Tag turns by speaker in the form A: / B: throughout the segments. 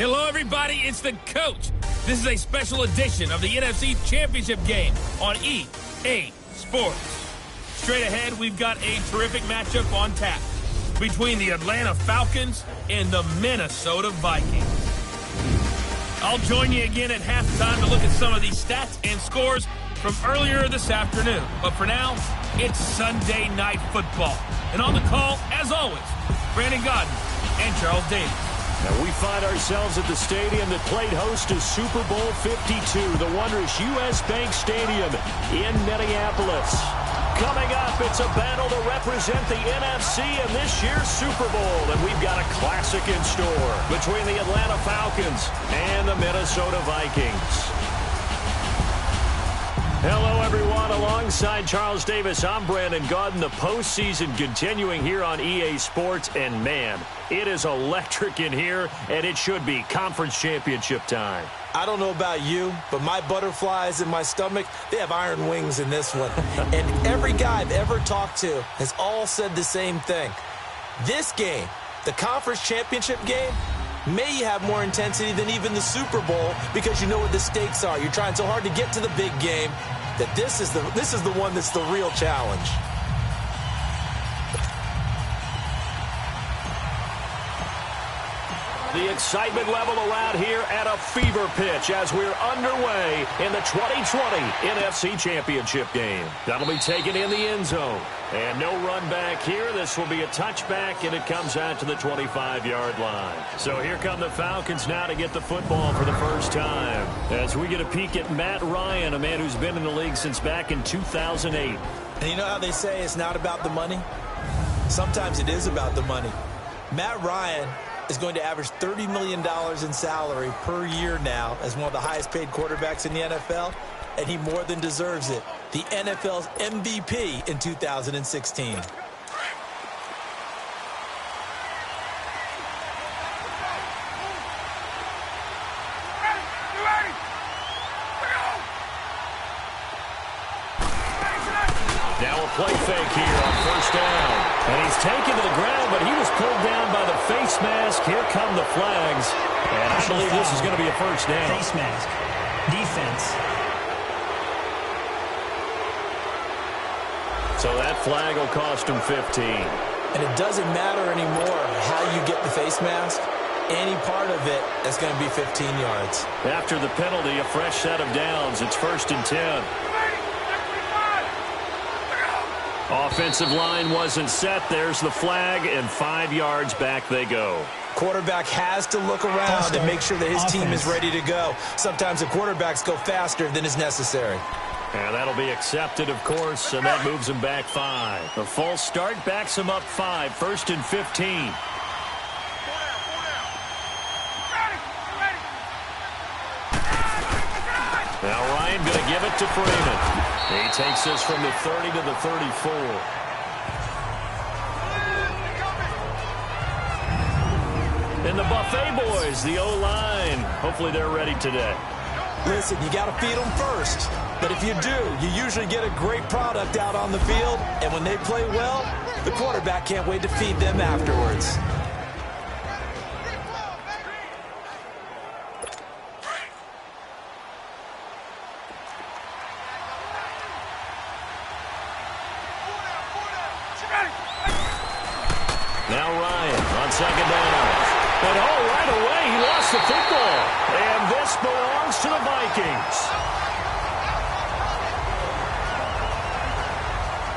A: Hello, everybody. It's the coach. This is a special edition of the NFC Championship game on EA Sports. Straight ahead, we've got a terrific matchup on tap between the Atlanta Falcons and the Minnesota Vikings. I'll join you again at halftime to look at some of these stats and scores from earlier this afternoon. But for now, it's Sunday Night Football. And on the call, as always, Brandon Godden and Charles Davis.
B: Now we find ourselves at the stadium that played host to Super Bowl 52, the wondrous U.S. Bank Stadium in Minneapolis. Coming up, it's a battle to represent the NFC in this year's Super Bowl, and we've got a classic in store between the Atlanta Falcons and the Minnesota Vikings. Hello, everyone. Alongside Charles Davis, I'm Brandon Godden. The postseason continuing here on EA Sports, and man, it is electric in here, and it should be conference championship time.
C: I don't know about you, but my butterflies in my stomach, they have iron wings in this one. And every guy I've ever talked to has all said the same thing. This game, the conference championship game, may have more intensity than even the Super Bowl because you know what the stakes are. You're trying so hard to get to the big game that this is the one that's the real challenge.
B: The excitement level around here at a fever pitch as we're underway in the 2020 NFC Championship game. That'll be taken in the end zone. And no run back here. This will be a touchback, and it comes out to the 25-yard line. So here come the Falcons now to get the football for the first time. As we get a peek at Matt Ryan, a man who's been in the league since back in 2008.
C: And you know how they say it's not about the money? Sometimes it is about the money. Matt Ryan is going to average $30 million in salary per year now as one of the highest paid quarterbacks in the NFL, and he more than deserves it. The NFL's MVP in 2016.
B: Now a play fake here on first down. And he's taken to the ground, but he was pulled down by the face mask. Here come the flags. And I believe this is going to be a first down.
D: Face mask. Defense.
B: So that flag will cost him 15.
C: And it doesn't matter anymore how you get the face mask. Any part of it, that's going to be 15 yards.
B: After the penalty, a fresh set of downs. It's 1st and 10. Offensive line wasn't set. There's the flag, and 5 yards back they go.
C: Quarterback has to look around and make sure that his team is ready to go. Sometimes the quarterbacks go faster than is necessary.
B: And that'll be accepted, of course, and that moves him back 5. The false start backs him up 5, 1st and 15. Now Ryan going to give it to Freeman. He takes this from the 30 to the 34. And the Buffet boys, the O-line, hopefully they're ready today.
C: Listen, you got to feed them first. But if you do, you usually get a great product out on the field. And when they play well, the quarterback can't wait to feed them afterwards.
B: Now Ryan on second down. And right away, he lost the football. And this belongs to the Vikings.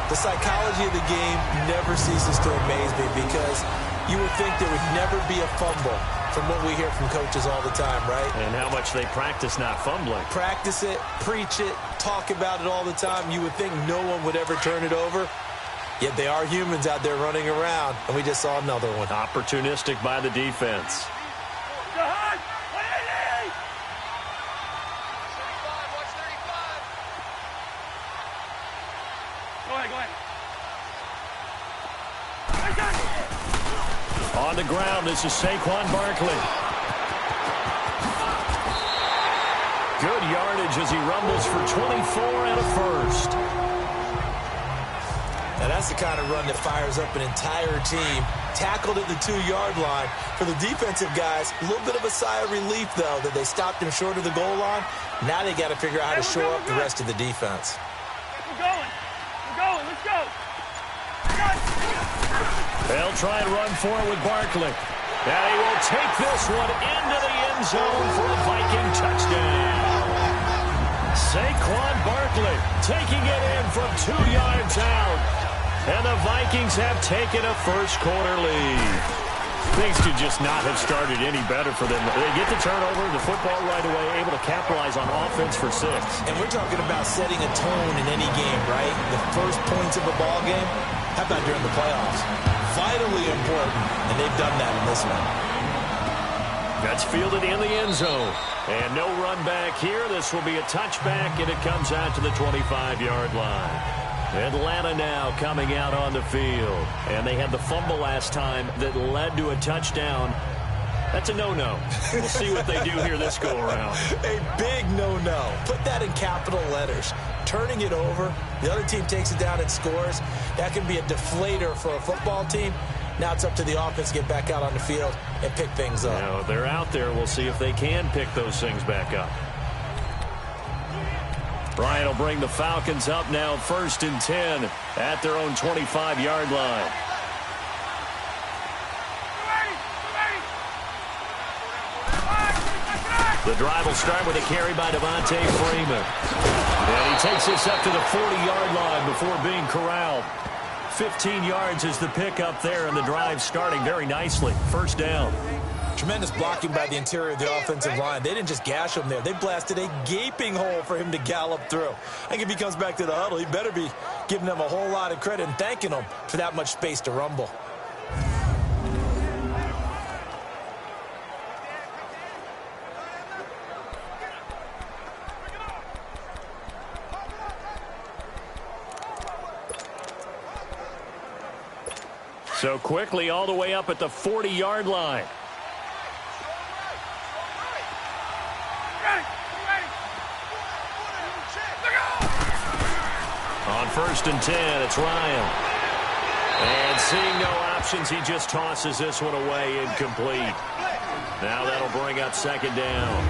C: The psychology of the game never ceases to amaze me because you would think there would never be a fumble from what we hear from coaches all the time, right?
B: And how much they practice not fumbling.
C: Practice it, preach it, talk about it all the time. You would think no one would ever turn it over. Yet they are humans out there running around, and we just saw another one.
B: Opportunistic by the defense. On the ground, this is Saquon Barkley. Good yardage as he rumbles for 24 and a first.
C: Now that's the kind of run that fires up an entire team. Tackled at the 2-yard line. For the defensive guys, a little bit of a sigh of relief, though, that they stopped him short of the goal line. Now they got to figure out how to shore up the rest of the defense.
E: We're going. Let's go.
B: They'll try and run for it with Barkley. And he will take this one into the end zone for a Viking touchdown. Saquon Barkley taking it in from 2 yards out. And the Vikings have taken a first-quarter lead. Things could just not have started any better for them. They get the turnover, the football right away, able to capitalize on offense for 6.
C: And we're talking about setting a tone in any game, right? The first points of a ball game. How about during the playoffs? Vitally important, and they've done that in this one.
B: That's fielded in the end zone. And no run back here. This will be a touchback, and it comes out to the 25-yard line. Atlanta now coming out on the field. And they had the fumble last time that led to a touchdown. That's a no-no. We'll see what they do here this go-around.
C: A big no-no. Put that in capital letters. Turning it over, the other team takes it down and scores. That can be a deflator for a football team. Now it's up to the offense to get back out on the field and pick things up.
B: Now, they're out there. We'll see if they can pick those things back up. Bryant will bring the Falcons up now 1st and 10 at their own 25-yard line. The drive will start with a carry by Devontae Freeman. And he takes this up to the 40-yard line before being corralled. 15 yards is the pickup there, and the drive starting very nicely. First down.
C: Tremendous blocking by the interior of the offensive line. They didn't just gash him there. They blasted a gaping hole for him to gallop through. I think if he comes back to the huddle, he better be giving them a whole lot of credit and thanking them for that much space to rumble.
B: So quickly all the way up at the 40-yard line. On 1st and 10, it's Ryan. And seeing no options, he just tosses this one away, incomplete. Now that'll bring up 2nd down.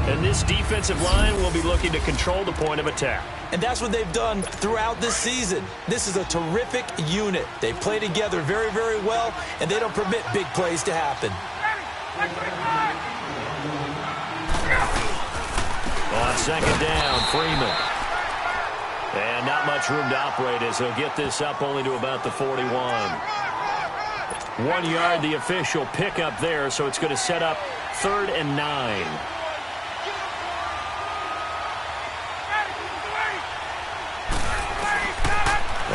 B: And this defensive line will be looking to control the point of attack.
C: And that's what they've done throughout this season. This is a terrific unit. They play together very, very well, and they don't permit big plays to happen.
B: On 2nd down, Freeman. And not much room to operate as he'll get this up only to about the 41. 1 yard, the official pickup there, so it's going to set up 3rd and 9.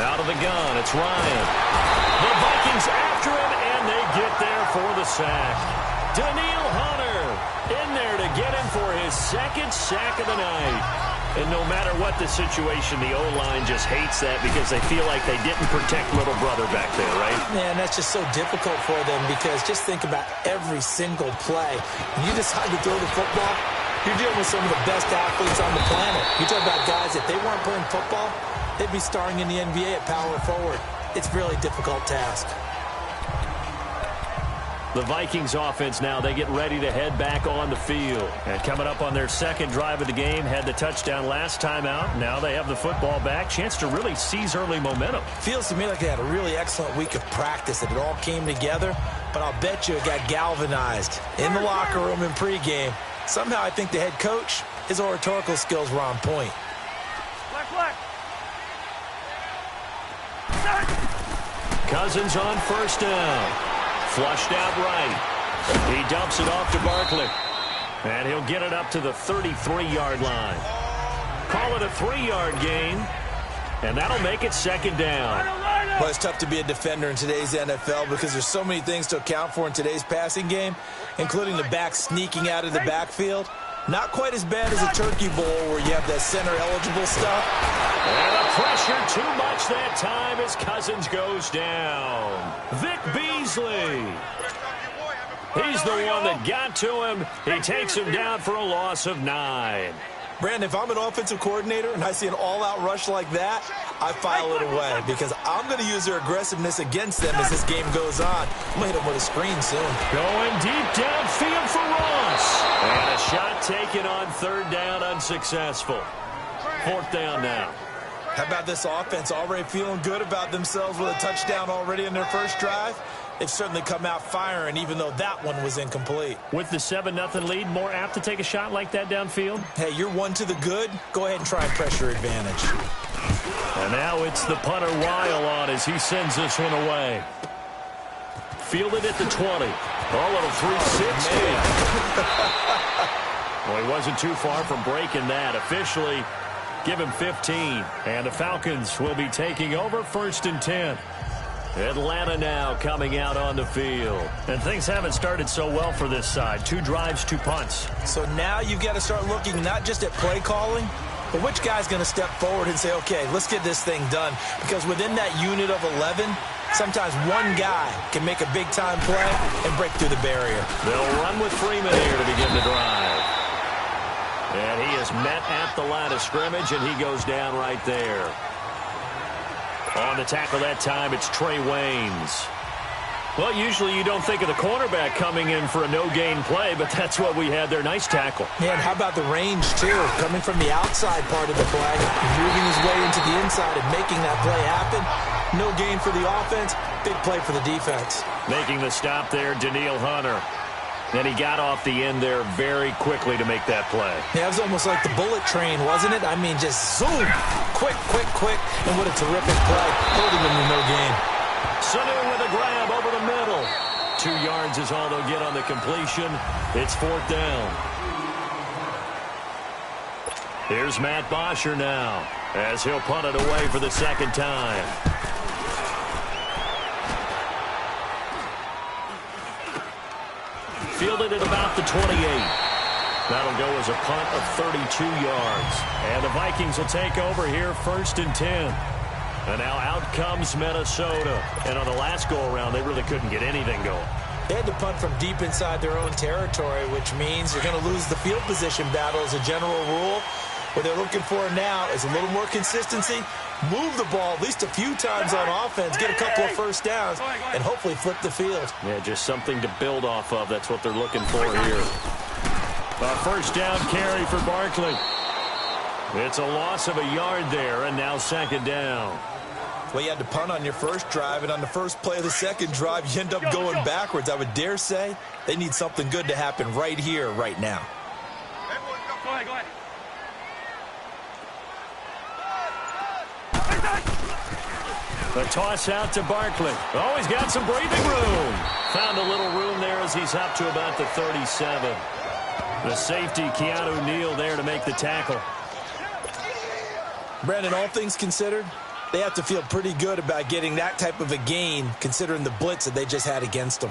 B: Out of the gun, it's Ryan. The Vikings after him, and they get there for the sack. Daniil Hunter in there to get him for his 2nd sack of the night. And no matter what the situation, the O-line just hates that because they feel like they didn't protect little brother back there, right?
C: Man, that's just so difficult for them because just think about every single play. When you decide to throw the football, you're dealing with some of the best athletes on the planet. You talk about guys, if they weren't playing football, they'd be starring in the NBA at power forward. It's a really difficult task.
B: The Vikings offense now, they get ready to head back on the field. And coming up on their 2nd drive of the game, had the touchdown last time out. Now they have the football back. Chance to really seize early momentum.
C: Feels to me like they had a really excellent week of practice, and it all came together. But I'll bet you it got galvanized in the locker room in pregame. Somehow I think the head coach, his oratorical skills were on point.
B: Cousins on 1st down. Flushed out right. He dumps it off to Barkley. And he'll get it up to the 33-yard line. Call it a 3-yard gain. And that'll make it 2nd down.
C: Well, it's tough to be a defender in today's NFL because there's so many things to account for in today's passing game, including the back sneaking out of the backfield. Not quite as bad as a turkey bowl where you have that center-eligible stuff.
B: And the pressure too much that time as Cousins goes down. Vic Beasley. He's the one that got to him. He takes him down for a loss of 9.
C: Brandon, if I'm an offensive coordinator and I see an all-out rush like that, I file it away because I'm going to use their aggressiveness against them as this game goes on. I'm going to hit them with a screen soon.
B: Going deep downfield for Ross. And a shot taken on third down, unsuccessful. Fourth down now.
C: How about this offense already feeling good about themselves with a touchdown already in their first drive? They've certainly come out firing, even though that one was incomplete.
B: With the 7-0 lead, more apt to take a shot like that downfield?
C: Hey, you're one to the good. Go ahead and try and pressure advantage.
B: And now it's the punter Weil on as he sends this one away. Fielded at the 20. Oh, little 360. Well, he wasn't too far from breaking that. Officially, give him 15. And the Falcons will be taking over 1st and 10. Atlanta now coming out on the field. And things haven't started so well for this side. 2 drives, 2 punts.
C: So now you've got to start looking not just at play calling, but which guy's going to step forward and say, okay, let's get this thing done. Because within that unit of 11, sometimes one guy can make a big-time play and break through the barrier.
B: They'll run with Freeman here to begin the drive. And he is met at the line of scrimmage, and he goes down right there. On the tackle that time, it's Trey Waynes. Well, usually you don't think of the cornerback coming in for a no-gain play, but that's what we had there. Nice tackle.
C: Yeah, and how about the range, too? Coming from the outside part of the play, moving his way into the inside and making that play happen. No gain for the offense, big play for the defense.
B: Making the stop there, Danielle Hunter. And he got off the end there very quickly to make that play.
C: Yeah, it was almost like the bullet train, wasn't it? I mean, just zoom, quick, and what a terrific play, holding him to no gain.
B: Sanu with a grab over the middle. 2 yards is all they'll get on the completion. It's 4th down. Here's Matt Bosher now as he'll punt it away for the 2nd time. Fielded at about the 28. That'll go as a punt of 32 yards. And the Vikings will take over here 1st and 10. And now out comes Minnesota. And on the last go-around, they really couldn't get anything going.
C: They had to punt from deep inside their own territory, which means you're going to lose the field position battle as a general rule. What they're looking for now is a little more consistency, move the ball at least a few times on offense, get a couple of first downs, and hopefully flip the field.
B: Yeah, just something to build off of. That's what they're looking for here. A first down carry for Barkley. It's a loss of a yard there, and now 2nd down.
C: Well, you had to punt on your first drive, and on the first play of the 2nd drive, you end up going backwards. I would dare say they need something good to happen right here, right now.
E: Go ahead.
B: The toss out to Barkley. Oh, he's got some breathing room. Found a little room there as he's up to about the 37. The safety, Keanu Neal, there to make the tackle.
C: Brandon, all things considered, they have to feel pretty good about getting that type of a gain, considering the blitz that they just had against them.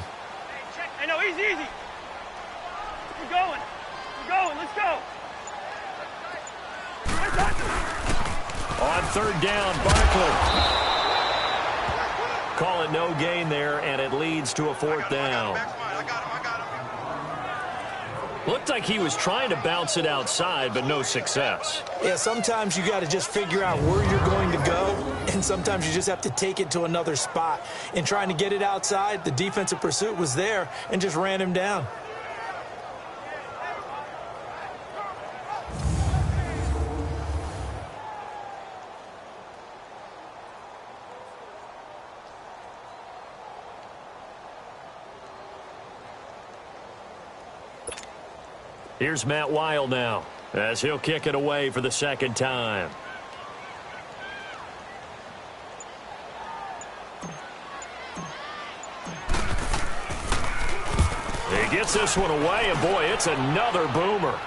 E: Hey, no, easy. We're going. Let's go.
B: On 3rd down, Barkley. Call it no gain there, and it leads to a 4th down. Looked like he was trying to bounce it outside, but no success.
C: Yeah, sometimes you got to just figure out where you're going to go, and sometimes you just have to take it to another spot. In trying to get it outside, the defensive pursuit was there and just ran him down.
B: Here's Matt Weil now as he'll kick it away for the 2nd time. He gets this one away, and boy, it's another boomer.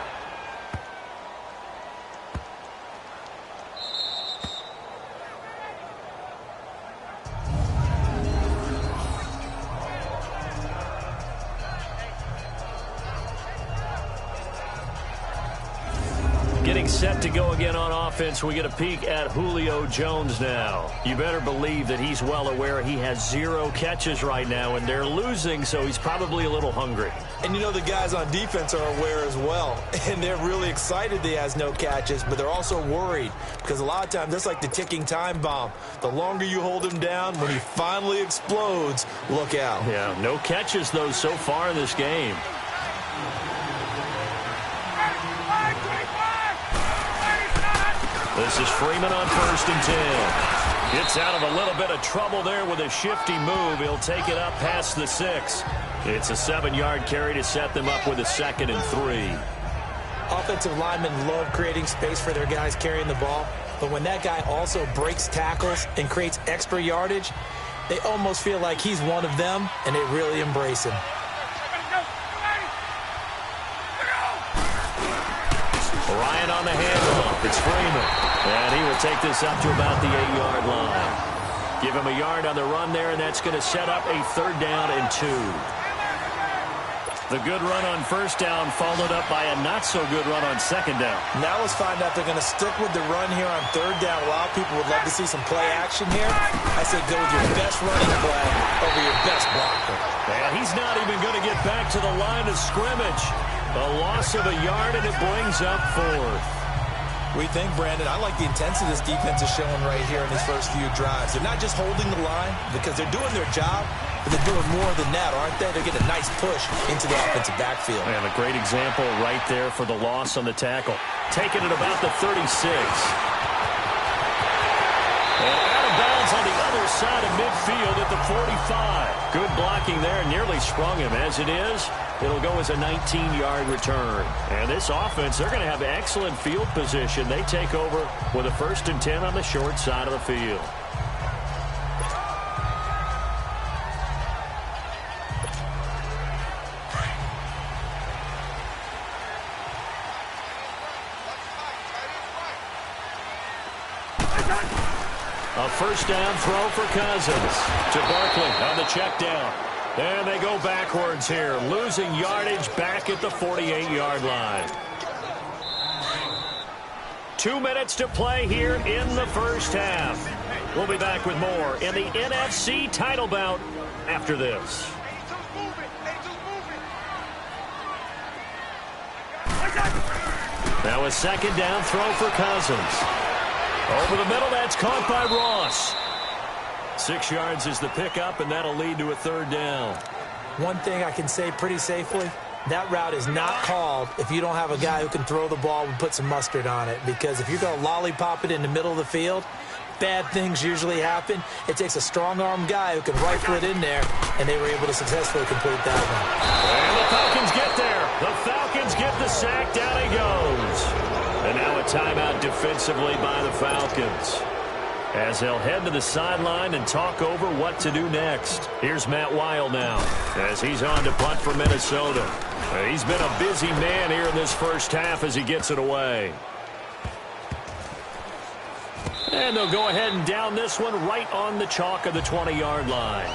B: Getting set to go again on offense, we get a peek at Julio Jones now. You better believe that he's well aware he has 0 catches right now, and they're losing, so he's probably a little hungry.
C: And you know the guys on defense are aware as well. And they're really excited that he has no catches, but they're also worried because a lot of times that's like the ticking time bomb. The longer you hold him down, when he finally explodes, look out.
B: Yeah, no catches, though, so far in this game. This is Freeman on 1st and 10. Gets out of a little bit of trouble there with a shifty move. He'll take it up past the 6. It's a 7-yard carry to set them up with a 2nd and 3.
C: Offensive linemen love creating space for their guys carrying the ball, but when that guy also breaks tackles and creates extra yardage, they almost feel like he's one of them, and they really embrace him.
B: Ryan on the handoff. It's Freeman. And he will take this up to about the 8-yard line. Give him a yard on the run there, and that's going to set up a 3rd down and 2. The good run on 1st down followed up by a not-so-good run on 2nd down.
C: Now let's find out they're going to stick with the run here on 3rd down. A lot of people would love to see some play action here. I say go with your best running play over your best blocker.
B: And he's not even going to get back to the line of scrimmage. A loss of a yard, and it brings up 4th.
C: We think, Brandon, I like the intensity this defense is showing right here in these first few drives. They're not just holding the line because they're doing their job, but they're doing more than that, aren't they? They're getting a nice push into the offensive backfield.
B: And a great example right there for the loss on the tackle. Taking it about the 36. And out of bounds on the other side of midfield at the 45. Good blocking there, nearly sprung him. As it is, it'll go as a 19-yard return. And this offense, they're going to have excellent field position. They take over with a 1st and 10 on the short side of the field. A 1st down throw for Cousins to Barkley on the check down. And they go backwards here, losing yardage back at the 48-yard line. 2 minutes to play here in the 1st half. We'll be back with more in the NFC title bout after this. Now a 2nd down throw for Cousins. Over the middle, that's caught by Ross. 6 yards is the pickup, and that'll lead to a 3rd down.
C: One thing I can say pretty safely, that route is not called if you don't have a guy who can throw the ball and put some mustard on it. Because if you're going to lollipop it in the middle of the field, bad things usually happen. It takes a strong-arm guy who can rifle it in there, and they were able to successfully complete that one.
B: And the Falcons get there. The Falcons get the sack. Down he goes. And now a timeout defensively by the Falcons, as they'll head to the sideline and talk over what to do next. Here's Matt Weil now, as he's on to punt for Minnesota. He's been a busy man here in this 1st half as he gets it away. And they'll go ahead and down this one right on the chalk of the 20-yard line.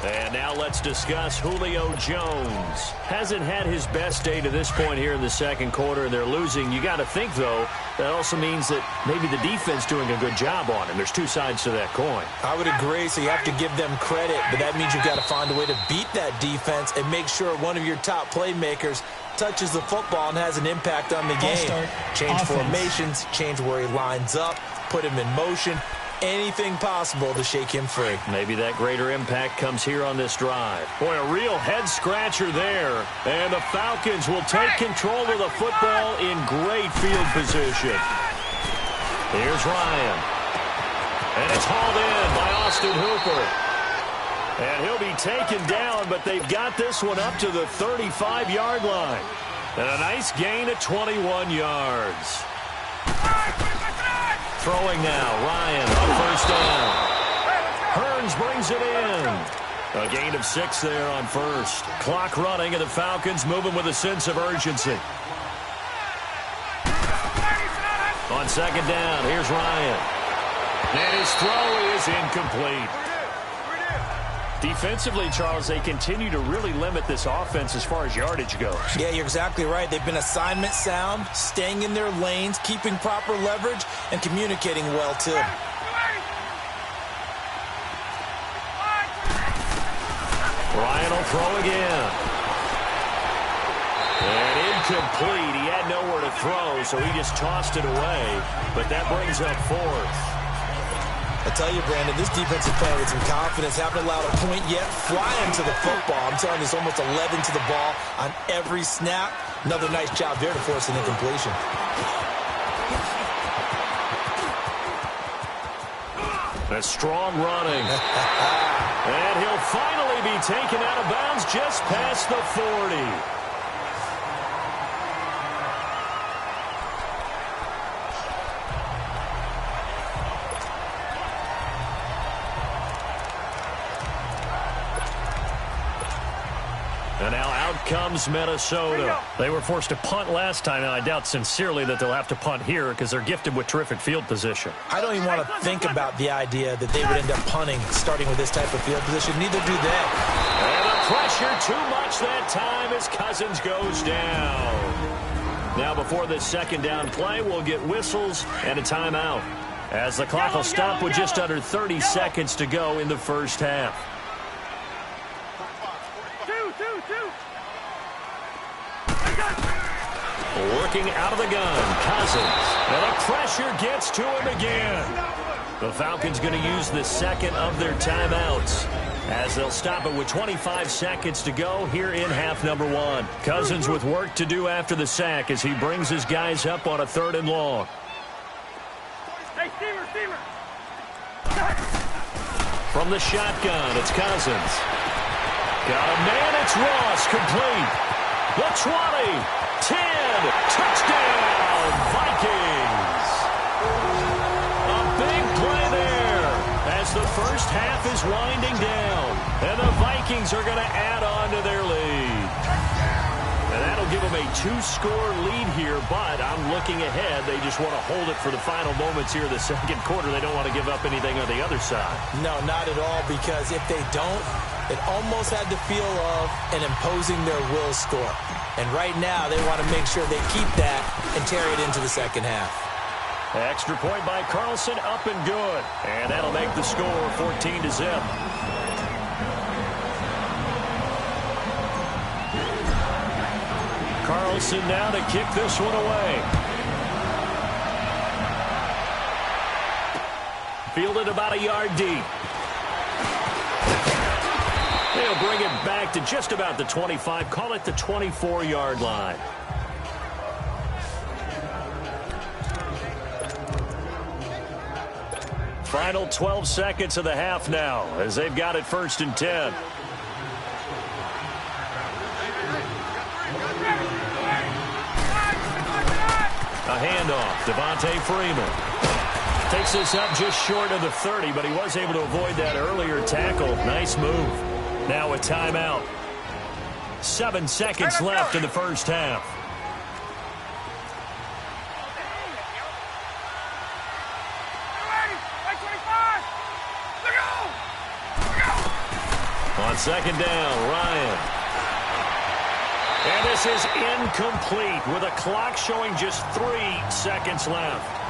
B: And now let's discuss Julio Jones. Hasn't had his best day to this point here in the 2nd quarter, and they're losing. You got to think, though, that also means that maybe the defense doing a good job on him. There's 2 sides to that coin.
C: I would agree, so you have to give them credit, but that means you've got to find a way to beat that defense and make sure one of your top playmakers touches the football and has an impact on the game. Change formations, change where he lines up, put him in motion. Anything possible to shake him free.
B: Maybe that greater impact comes here on this drive. Boy, a real head-scratcher there. And the Falcons will take control of the football in great field position. Here's Ryan. And it's hauled in by Austin Hooper. And he'll be taken down, but they've got this one up to the 35-yard line. And a nice gain of 21 yards. Throwing now, Ryan on 1st down. Hearns brings it in. A gain of 6 there on 1st. Clock running, and the Falcons moving with a sense of urgency. On 2nd down, here's Ryan. And his throw is incomplete. Defensively, Charles, they continue to really limit this offense as far as yardage goes.
C: Yeah, you're exactly right. They've been assignment sound, staying in their lanes, keeping proper leverage, and communicating well, too.
B: Ryan will throw again. And incomplete. He had nowhere to throw, so he just tossed it away. But that brings up fourth.
C: I tell you, Brandon, this defense is playing with some confidence. Haven't allowed a point yet. Flying to the football. I'm telling you, it's almost 11 to the ball on every snap. Another nice job there to force an incompletion.
B: A strong running. And he'll finally be taken out of bounds just past the 40. And now out comes Minnesota. They were forced to punt last time, and I doubt sincerely that they'll have to punt here because they're gifted with terrific field position.
C: I don't even want to think about the idea that they would end up punting starting with this type of field position. Neither do they.
B: And the pressure too much that time as Cousins goes down. Now before this second down play, we'll get whistles and a timeout, as the clock will stop with just under 30 seconds to go in the first half. Working out of the gun, Cousins. And the pressure gets to him again. The Falcons going to use the second of their timeouts, as they'll stop it with 25 seconds to go here in half number one. Cousins with work to do after the sack as he brings his guys up on a 3rd and long.
E: Hey, steamer.
B: From the shotgun, it's Cousins. Got a man, it's Ross, complete. The 20, 10, touchdown, Vikings. A big play there as the first half is winding down, and the Vikings are going to add on to their lead. And that'll give them a 2-score lead here, but I'm looking ahead. They just want to hold it for the final moments here of the second quarter. They don't want to give up anything on the other side.
C: No, not at all, because if they don't, it almost had the feel of an imposing their will score. And right now, they want to make sure they keep that and carry it into the second half.
B: Extra point by Carlson, up and good. And that'll make the score 14-0. Carlson now to kick this one away. Fielded about a yard deep. They'll bring it back to just about the 25. Call it the 24-yard line. Final 12 seconds of the half now as they've got it 1st and 10. A handoff. Devontae Freeman takes this up just short of the 30, but he was able to avoid that earlier tackle. Nice move. Now a timeout. 7 seconds left in the first half. On second down, Ryan. And this is incomplete with a clock showing just 3 seconds left.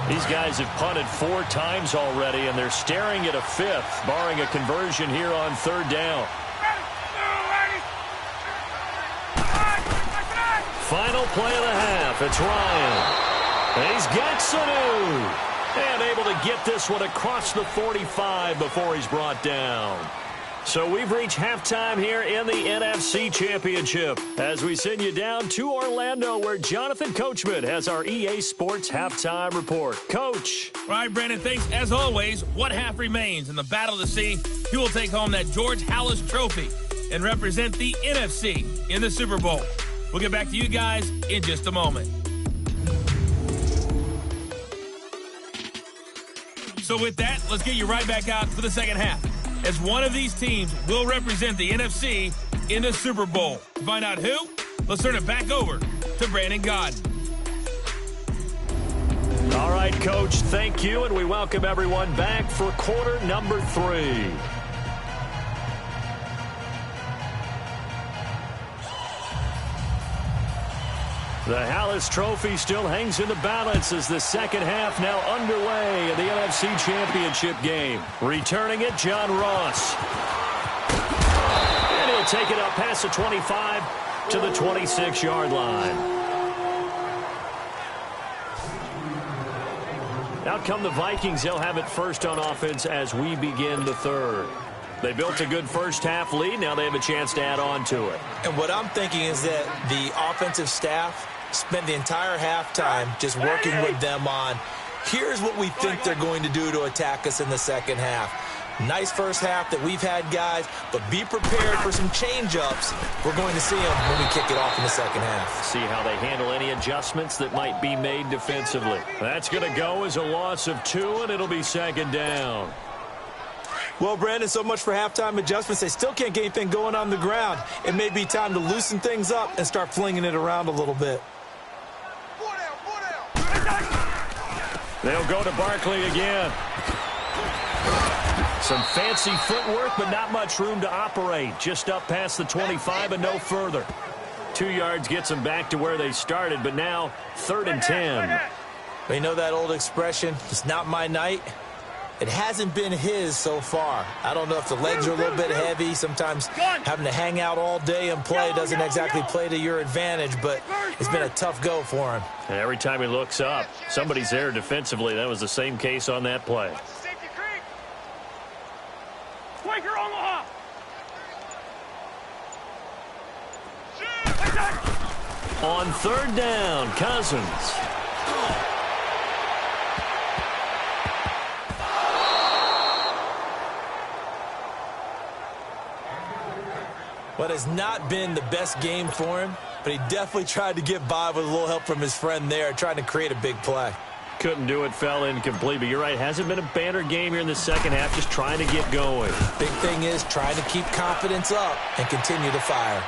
B: These guys have punted 4 times already, and they're staring at a 5th, barring a conversion here on 3rd down. Final play of the half. It's Ryan. And he's got Sanu. And able to get this one across the 45 before he's brought down. So we've reached halftime here in the NFC Championship as we send you down to Orlando, where Jonathan Coachman has our EA Sports Halftime Report. Coach.
A: All right, Brandon, thanks. As always, one half remains in the battle to see who will take home that George Halas Trophy and represent the NFC in the Super Bowl. We'll get back to you guys in just a moment. So with that, let's get you right back out for the second half, as one of these teams will represent the NFC in the Super Bowl. To find out who, let's turn it back over to Brandon Gaudin.
B: All right, Coach, thank you, and we welcome everyone back for quarter number 3. The Hallis Trophy still hangs in the balance as the second half now underway in the NFC Championship game. Returning it, John Ross. And he'll take it up past the 25 to the 26-yard line. Out come the Vikings. They'll have it first on offense as we begin the third. They built a good first half lead. Now they have a chance to add on to it.
C: And what I'm thinking is that the offensive staff spent the entire halftime just working with them on, here's what we think they're going to do to attack us in the second half. Nice first half that we've had, guys, but be prepared for some change-ups. We're going to see them when we kick it off in the second half.
B: See how they handle any adjustments that might be made defensively. That's going to go as a loss of 2, and it'll be second down.
C: Well, Brandon, so much for halftime adjustments. They still can't get anything going on the ground. It may be time to loosen things up and start flinging it around a little bit.
B: They'll go to Barkley again. Some fancy footwork, but not much room to operate. Just up past the 25 and no further. 2 yards gets them back to where they started, but now 3rd and 10.
C: You know that old expression, it's not my night? It hasn't been his so far. I don't know if the legs are a little bit heavy. Sometimes having to hang out all day and play doesn't exactly play to your advantage, but it's been a tough go for him.
B: And every time he looks up, somebody's there defensively. That was the same case on that play.
E: Quaker Omaha.
B: On 3rd down, Cousins.
C: What has not been the best game for him, but he definitely tried to get by with a little help from his friend there, trying to create a big play.
B: Couldn't do it, fell incomplete, but you're right, hasn't been a banner game here in the second half, just trying to get going.
C: Big thing is trying to keep confidence up and continue to fire.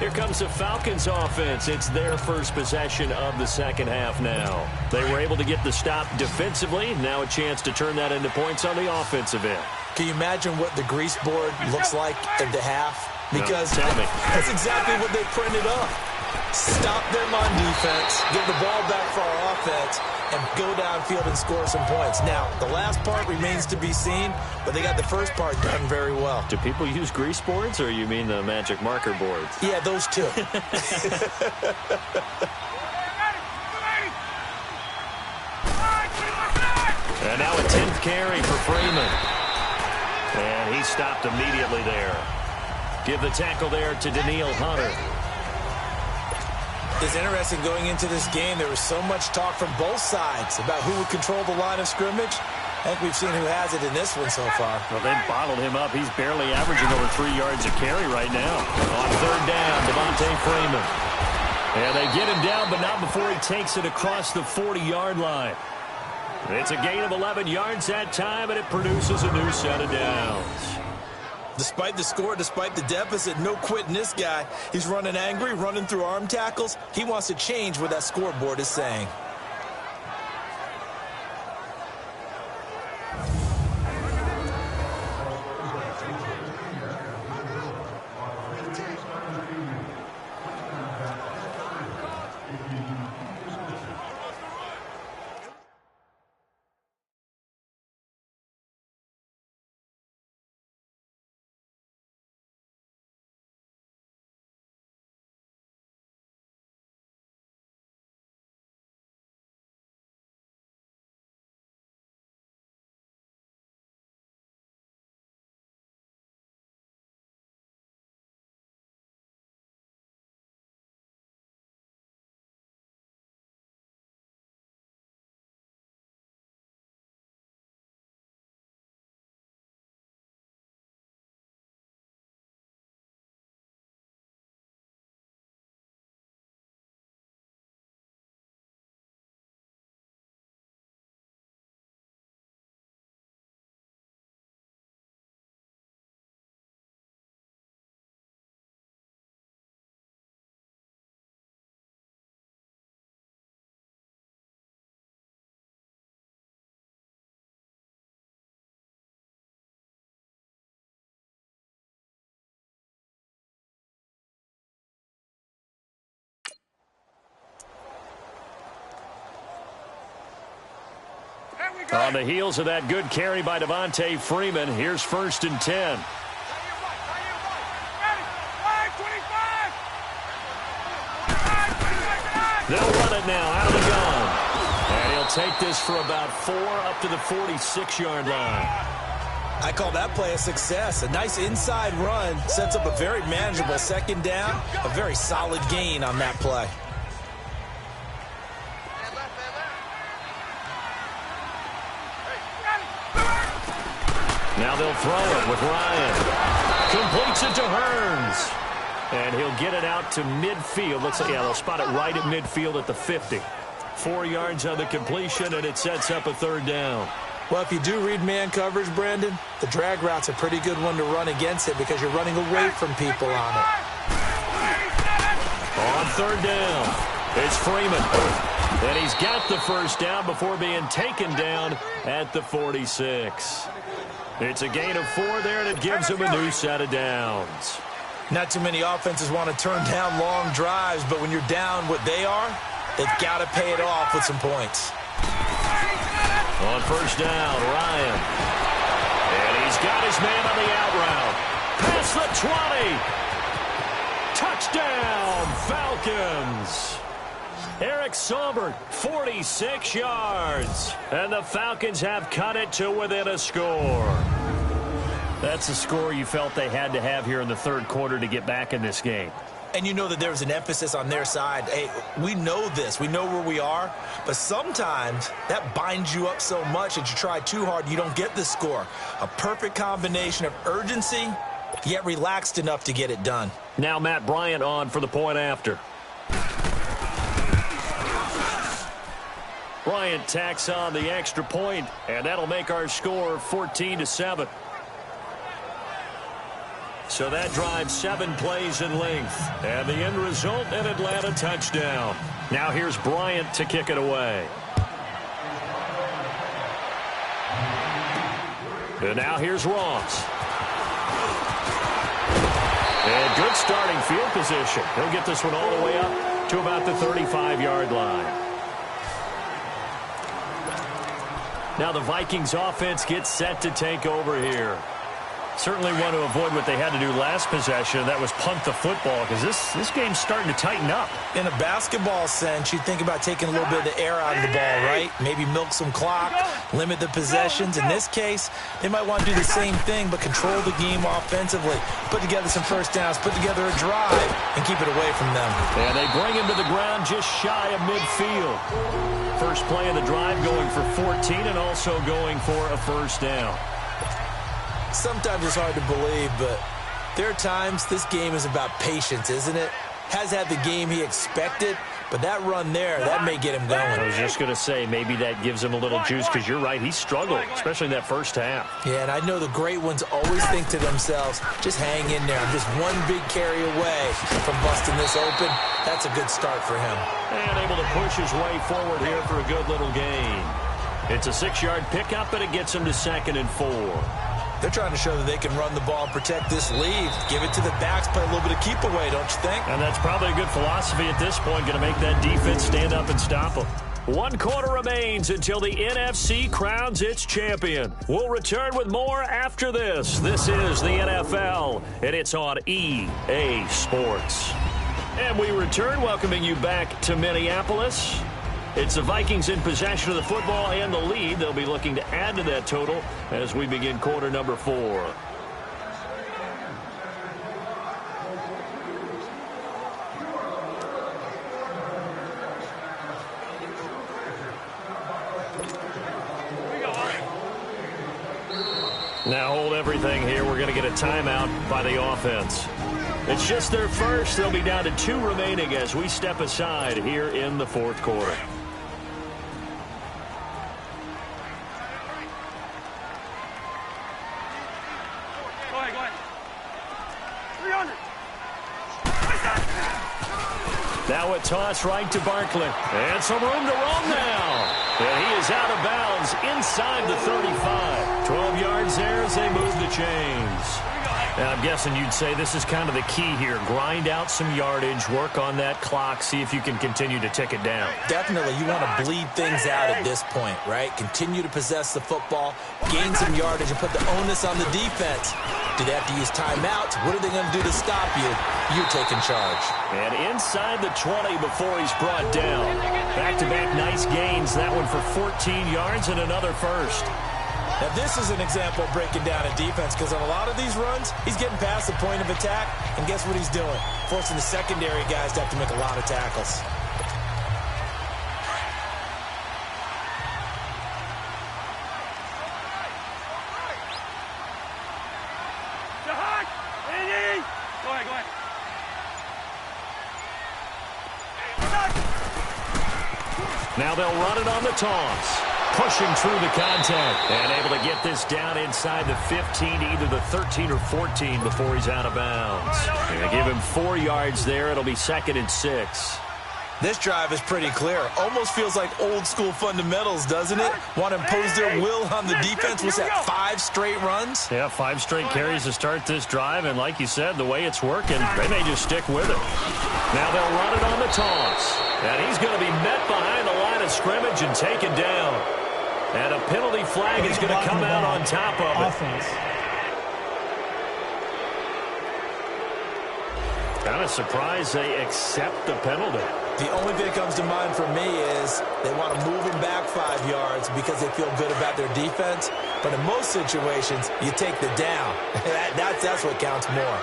B: Here comes the Falcons offense. It's their first possession of the second half now. They were able to get the stop defensively. Now a chance to turn that into points on the offensive end.
C: Can you imagine what the grease board looks like at the half? Because
B: no, tell me.
C: That's exactly what they printed up. Stop them on defense, get the ball back for our offense, and go downfield and score some points. Now, the last part remains to be seen, but they got the first part done very well.
B: Do people use grease boards, or you mean the magic marker boards?
C: Yeah, those two.
B: And now a 10th carry for Freeman. And he stopped immediately there. Give the tackle there to Daniil Hunter.
C: It's interesting going into this game. There was so much talk from both sides about who would control the line of scrimmage. I think we've seen who has it in this one so far.
B: Well, they bottled him up. He's barely averaging over 3 yards a carry right now. On 3rd down, Devontae Freeman. And they get him down, but not before he takes it across the 40-yard line. It's a gain of 11 yards that time, and it produces a new set of downs.
C: Despite the score, despite the deficit, no quitting this guy. He's running angry, running through arm tackles. He wants to change what that scoreboard is saying.
B: On the heels of that good carry by Devontae Freeman, here's 1st and 10. They'll run it now out of the gun. And he'll take this for about 4 up to the 46-yard line.
C: I call that play a success. A nice inside run sets up a very manageable 2nd down. A very solid gain on that play.
B: Now they'll throw it with Ryan. Completes it to Hearns. And he'll get it out to midfield. Looks like, yeah, they'll spot it right at midfield at the 50. 4 yards on the completion, and it sets up a 3rd down.
C: Well, if you do read man coverage, Brandon, the drag route's a pretty good one to run against it because you're running away from people on it.
B: On 3rd down, it's Freeman. And he's got the 1st down before being taken down at the 46. It's a gain of 4 there, and it gives him a new set of downs.
C: Not too many offenses want to turn down long drives, but when you're down what they are, they've got to pay it off with some points.
B: On 1st down, Ryan. And he's got his man on the out route. Past the 20. Touchdown, Falcons. Eric Saubert, 46 yards. And the Falcons have cut it to within a score. That's the score you felt they had to have here in the 3rd quarter to get back in this game.
C: And you know that there was an emphasis on their side. Hey, we know this. We know where we are. But sometimes that binds you up so much that you try too hard, you don't get the score. A perfect combination of urgency, yet relaxed enough to get it done.
B: Now Matt Bryant on for the point after. Bryant tacks on the extra point, and that'll make our score 14-7. So that drives 7 plays in length. And the end result, an Atlanta touchdown. Now here's Bryant to kick it away. And now here's Ross. And good starting field position. He'll get this one all the way up to about the 35-yard line. Now the Vikings offense gets set to take over here. Certainly want to avoid what they had to do last possession. That was punt the football because this game's starting to tighten up.
C: In a basketball sense, you think about taking a little bit of the air out of the ball, right? Maybe milk some clock, limit the possessions. In this case, they might want to do the same thing but control the game offensively. Put together some 1st downs, put together a drive, and keep it away from them.
B: And they bring him to the ground just shy of midfield. First play of the drive going for 14 and also going for a 1st down.
C: Sometimes it's hard to believe, but there are times this game is about patience, isn't it? Has had the game he expected, but that run there, that may get him going.
B: I was just going to say, maybe that gives him a little juice because you're right, he struggled, especially in that 1st half.
C: Yeah, and I know the great ones always think to themselves, just hang in there. I'm just one big carry away from busting this open. That's a good start for him.
B: And able to push his way forward here for a good little gain. It's a 6-yard pickup, and it gets him to 2nd and 4.
C: They're trying to show that they can run the ball and protect this lead. Give it to the backs, play a little bit of keep away, don't you think?
B: And that's probably a good philosophy at this point, going to make that defense stand up and stop them. 1 quarter remains until the NFC crowns its champion. We'll return with more after this. This is the NFL, and it's on EA Sports. And we return, welcoming you back to Minneapolis. It's the Vikings in possession of the football and the lead. They'll be looking to add to that total as we begin quarter number 4. Now hold everything here. We're going to get a timeout by the offense. It's just their first. They'll be down to 2 remaining as we step aside here in the 4th quarter.
E: Go ahead. 300.
B: Now a toss right to Barkley. And some room to roam now. And he is out of bounds inside the 35. 12 yards there as they move the chains. And I'm guessing you'd say this is kind of the key here. Grind out some yardage, work on that clock, see if you can continue to tick it down.
C: Definitely, you want to bleed things out at this point, right? Continue to possess the football, gain some yardage, and put the onus on the defense. Do they have to use timeouts? What are they going to do to stop you? You're taking charge.
B: And inside the 20 before he's brought down. Back-to-back nice gains. That one for 14 yards and another first.
C: Now, this is an example of breaking down a defense because on a lot of these runs, he's getting past the point of attack, and guess what he's doing? Forcing the secondary guys to have to make a lot of tackles.
E: Go ahead.
B: Now they'll run it on the toss. Pushing through the contact and able to get this down inside the 15, either the 13 or 14 before he's out of bounds. They give him 4 yards there. It'll be 2nd and 6.
C: This drive is pretty clear. Almost feels like old school fundamentals, doesn't it? Want to impose their will on the defense. Was that 5 straight runs?
B: Yeah, 5 straight carries to start this drive. And like you said, the way it's working, they may just stick with it. Now they'll run it on the toss. And he's going to be met behind the line of scrimmage and taken down. And a penalty flag is going to come out on top of it.
D: Offense.
B: Kind of surprised they accept the penalty.
C: The only thing that comes to mind for me is they want to move him back 5 yards because they feel good about their defense. But in most situations, you take the down. That's what counts more.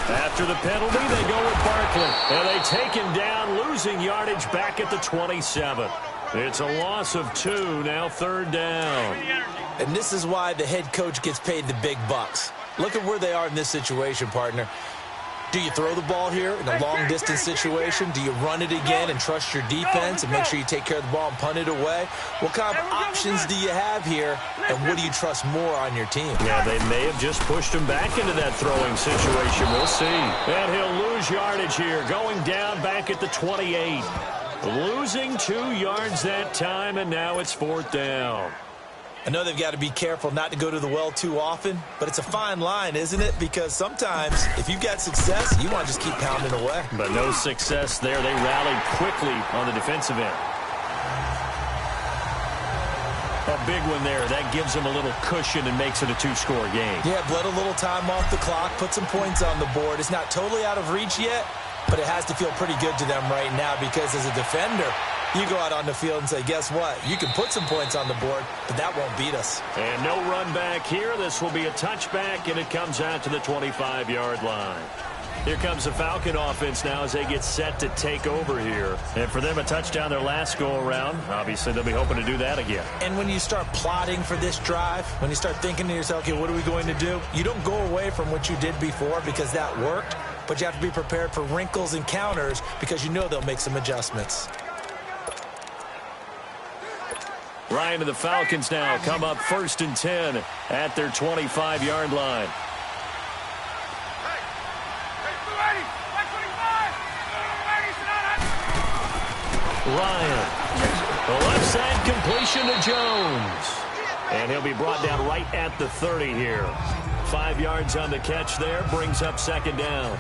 B: After the penalty, they go with Barkley. And they take him down, losing yardage back at the 27. It's a loss of 2, now 3rd down.
C: And this is why the head coach gets paid the big bucks. Look at where they are in this situation, partner. Do you throw the ball here in a long-distance situation? Do you run it again and trust your defense and make sure you take care of the ball and punt it away? What kind of options do you have here, and what do you trust more on your team?
B: Yeah, they may have just pushed him back into that throwing situation. We'll see. And he'll lose yardage here, going down back at the 28. Losing 2 yards that time, and now it's 4th down.
C: I know they've got to be careful not to go to the well too often, but it's a fine line, isn't it? Because sometimes, if you've got success, you want to just keep pounding away.
B: But no success there. They rallied quickly on the defensive end. A big one there. That gives them a little cushion and makes it a 2-score game.
C: Yeah, bled a little time off the clock, put some points on the board. It's not totally out of reach yet, but it has to feel pretty good to them right now because as a defender, you go out on the field and say, guess what? You can put some points on the board, but that won't beat us.
B: And no run back here. This will be a touchback, and it comes out to the 25-yard line. Here comes the Falcon offense now as they get set to take over here. And for them, a touchdown their last go-around. Obviously, they'll be hoping to do that again.
C: And when you start plotting for this drive, when you start thinking to yourself, okay, what are we going to do? You don't go away from what you did before because that worked, but you have to be prepared for wrinkles and counters because you know they'll make some adjustments.
B: Ryan and the Falcons now come up 1st and 10 at their 25-yard line. Ryan, the left side completion to Jones. And he'll be brought down right at the 30 here. 5 yards on the catch there, brings up 2nd down.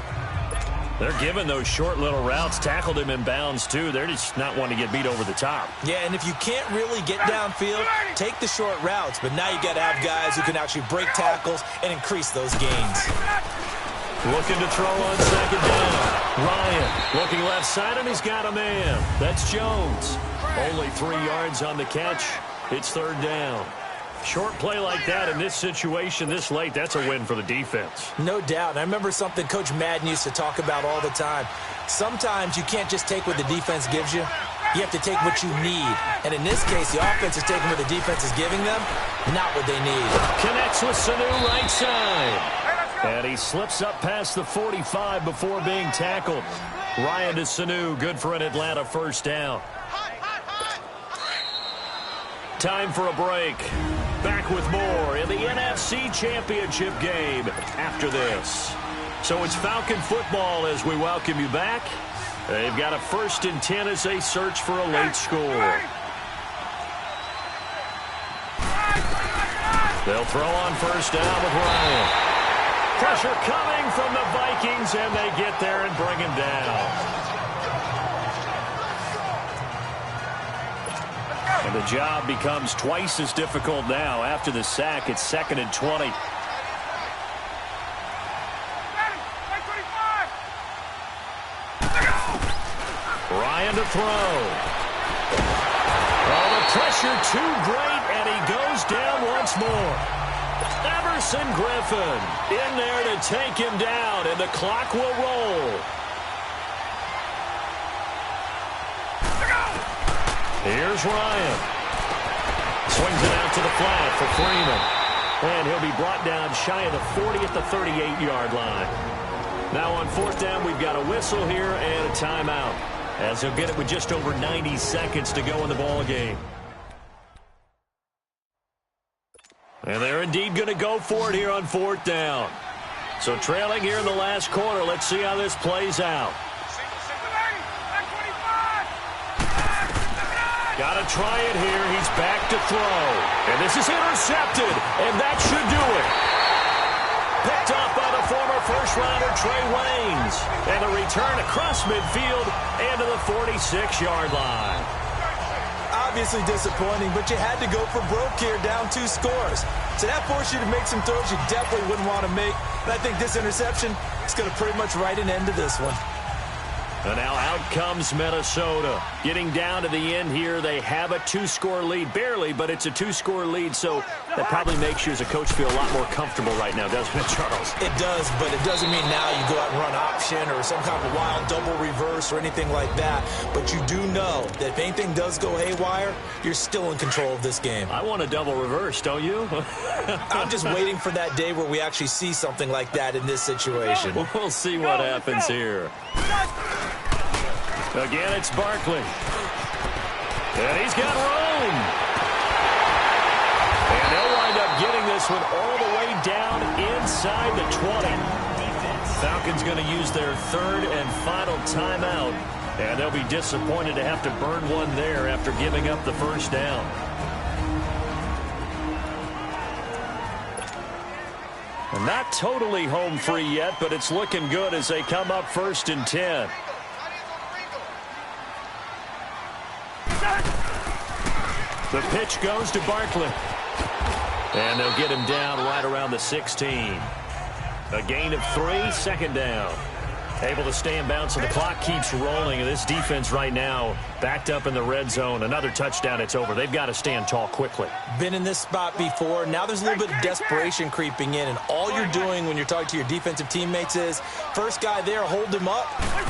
B: They're giving those short little routes. Tackled him in bounds, too. They're just not wanting to get beat over the top.
C: Yeah, and if you can't really get downfield, take the short routes. But now you got to have guys who can actually break tackles and increase those gains.
B: Looking to throw on 2nd down. Ryan looking left side, and he's got a man. That's Jones. Only 3 yards on the catch. It's 3rd down. Short play like that in this situation this late, that's a win for the defense.
C: No doubt. And I remember something Coach Madden used to talk about all the time. Sometimes you can't just take what the defense gives you. You have to take what you need. And in this case, the offense is taking what the defense is giving them, not what they need.
B: Connects with Sanu right side. And he slips up past the 45 before being tackled. Ryan to Sanu, good for an Atlanta 1st down. Time for a break. Back with more in the NFC Championship game after this. So it's Falcon football as we welcome you back. They've got a 1st and 10 as they search for a late score. They'll throw on 1st down with Ryan. Pressure coming from the Vikings, and they get there and bring him down. And the job becomes twice as difficult now. After the sack, it's 2nd and 20. Ryan to throw. Oh, the pressure too great, and he goes down once more. Everson Griffin in there to take him down, and the clock will roll. Here's Ryan. Swings it out to the flat for Freeman. And he'll be brought down shy of the 40 at the 38-yard line. Now on 4th down, we've got a whistle here and a timeout, as he'll get it with just over 90 seconds to go in the ball game. And they're indeed going to go for it here on 4th down. So trailing here in the last quarter, let's see how this plays out. Got to try it here. He's back to throw. And this is intercepted. And that should do it. Picked off by the former first-rounder Trey Waynes. And a return across midfield and to the 46-yard line.
C: Obviously disappointing, but you had to go for broke here, down 2 scores. So that forced you to make some throws you definitely wouldn't want to make. And I think this interception is going to pretty much write an end to this one.
B: And now out comes Minnesota. Getting down to the end here, they have a 2-score lead. Barely, but it's a 2-score lead, so that probably makes you as a coach feel a lot more comfortable right now, doesn't it, Charles?
C: It does, but it doesn't mean now you go out and run option or some kind of wild double reverse or anything like that. But you do know that if anything does go haywire, you're still in control of this game.
B: I want a double reverse, don't you?
C: I'm just waiting for that day where we actually see something like that in this situation.
B: We'll see what happens here. Again, it's Barkley. And he's got room. And they'll wind up getting this one all the way down inside the 20. Falcons going to use their 3rd and final timeout. And they'll be disappointed to have to burn one there after giving up the 1st down. And not totally home free yet, but it's looking good as they come up 1st and 10. The pitch goes to Barkley. And they'll get him down right around the 16. A gain of 3, 2nd down. Able to stay in bounds, so the clock keeps rolling. And this defense right now backed up in the red zone. Another touchdown, it's over. They've got to stand tall quickly.
C: Been in this spot before. Now there's a little bit of desperation creeping in. And all you're doing when you're talking to your defensive teammates is, first guy there, hold him up.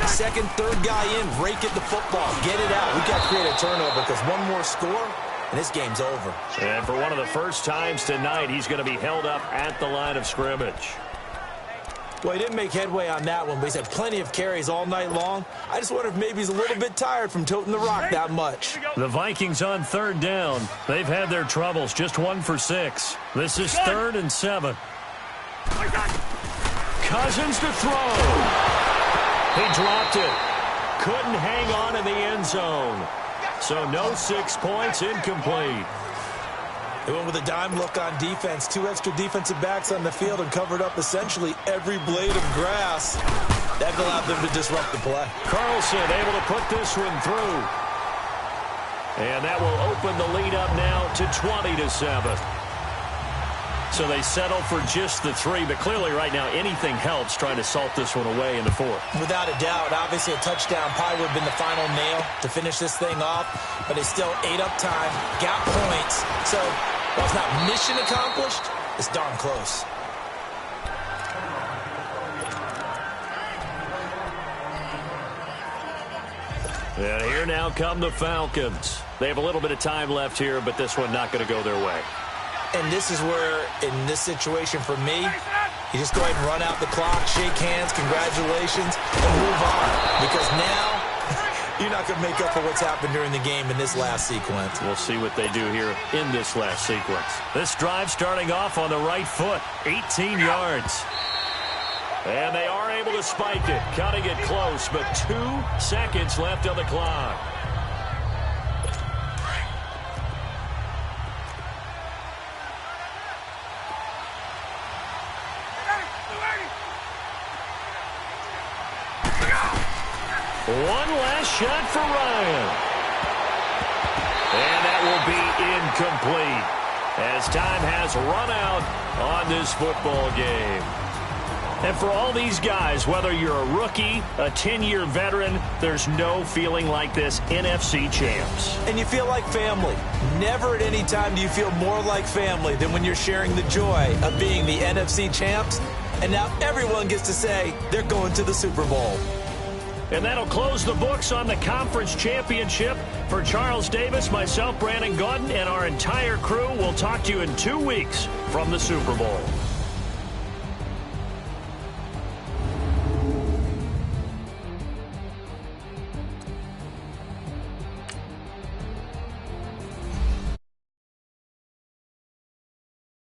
C: Second, third guy in, rake at the football. Get it out. We've got to create a turnover because one more score, and this game's over.
B: And for one of the first times tonight, he's going to be held up at the line of scrimmage.
C: Well, he didn't make headway on that one, but he's had plenty of carries all night long. I just wonder if maybe he's a little bit tired from toting the rock that much.
B: The Vikings on 3rd down. They've had their troubles, just 1 for 6. This is 3rd and 7. Cousins to throw. He dropped it. Couldn't hang on in the end zone. So no 6 points, incomplete.
C: They went with a dime look on defense. 2 extra defensive backs on the field and covered up essentially every blade of grass. That allowed them to disrupt the play.
B: Carlson able to put this one through. And that will open the lead up now to 20-7. So they settle for just the 3, but clearly right now anything helps trying to salt this one away in the 4th.
C: Without a doubt, obviously a touchdown probably would have been the final nail to finish this thing off, but it's still ate up time, got points. So while it's not mission accomplished, it's darn close.
B: And here now come the Falcons. They have a little bit of time left here, but this one not going to go their way.
C: And this is where, in this situation for me, you just go ahead and run out the clock, shake hands, congratulations, and move on. Because now, you're not going to make up for what's happened during the game in this last sequence.
B: We'll see what they do here in this last sequence. This drive starting off on the right foot, 18 yards. And they are able to spike it, cutting it close, but 2 seconds left on the clock. One last shot for Ryan. And that will be incomplete as time has run out on this football game. And for all these guys, whether you're a rookie, a 10-year veteran, there's no feeling like this NFC champs.
C: And you feel like family. Never at any time do you feel more like family than when you're sharing the joy of being the NFC champs. And now everyone gets to say they're going to the Super Bowl.
B: And that'll close the books on the conference championship. For Charles Davis, myself, Brandon Gaudin, and our entire crew, we'll talk to you in 2 weeks from the Super Bowl.